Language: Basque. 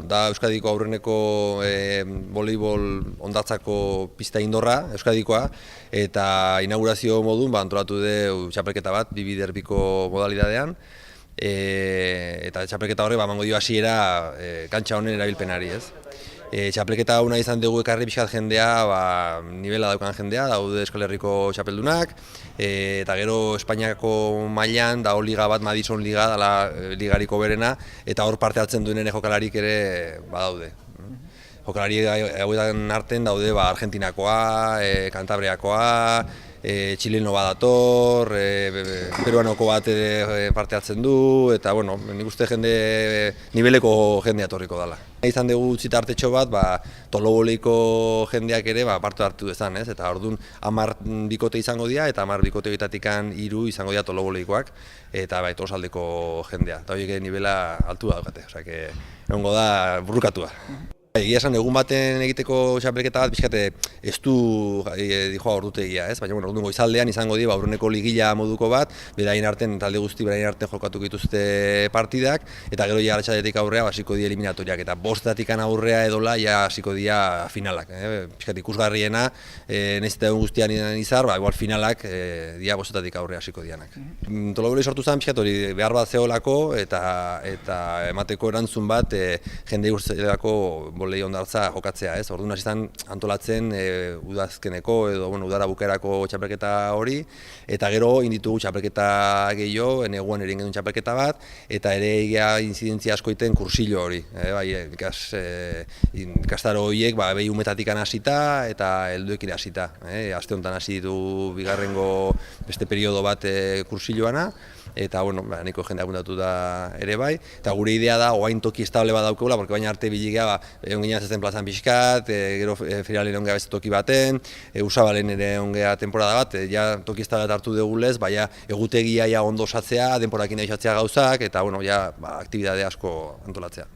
Da Euskadiko aurreneko voleibol hondartzako pista indorra, Euskadikoa, eta inaugurazio modun antolatu du txapelketa bat, bi biderbiko modalidadean, eta txapelketa horrek emango dio hasiera kantxa honen erabilpenari, ez? Txapelketa hona izan dugu ekarri pixkat jendea, nivela daukan jendea, daude Euskal Herriko txapeldunak, eta gero Espainiako mailan dago liga bat, Madison Liga, dela ligariko berena, eta hor parte hartzen duenen jokalarik ere badaude. Jokalari hauetan artean daude Argentinakoa, Kantabriakoa, Txileno badator, peruanoko bat parte hartzen du, eta nik uste nibeleko jendea etorriko dela. Izan dugu utzita artetxo bat, toloboleiko jendeak ere parte hartu dezan, eta orduan 10 bikote izango dira, eta 10 bikote bitatikan 3 izango dira toloboleikoak, eta tolosaldeko jendea. Eta horiek nibela altua daukate, egongo da burrukatua. Egia esan, egun baten egiteko txapelketa bat pixkate ez du dijoa ordutegia, ez? Baina orduan goizaldean izango dira aurreneko ligila moduko bat, beraien artean, talde guzti beraien artean jokatuko dituzte partidak, eta gero ja arratsaldetik aurrea hasiko dira eliminatoriak, eta 5 aurrea edola ja hasiko dira finalak. Pixkat ikusgarriena, nahiz eta egun guztian izar, igual finalak dira 5 aurrea hasiko dianak. Tolobolei sortu zen pixkat hori behar bat zeolako, eta emateko erantzun bat jende guztielako volei hondartza jokatzea, ez? Orduan hasi zen antolatzen udazkeneko edo udara bukaerako txapelketa hori, eta gero inditugu txapelketa gehiago, neguan ere genuen txapelketa bat, eta ere inzidentzia asko iten kursillo hori. Ikastaro horiek behi umetatik hasita eta helduekin hasita. Aste honetan hasi ditu bigarrengo beste periodo bat kursilloana, eta nahiko jende apuntatu da ere bai, eta gure idea da oain toki estable bat daukagula, porque baina arte biligea egon ginean zezen plazan pixkat, gero Ferialen ongea beste toki baten, Usabalen ere ongea temporada bat, ja toki estable bat hartu dugulez, baina egutegia ondo osatzea, denporakin esatzea gauzak, eta aktibidade asko antolatzea.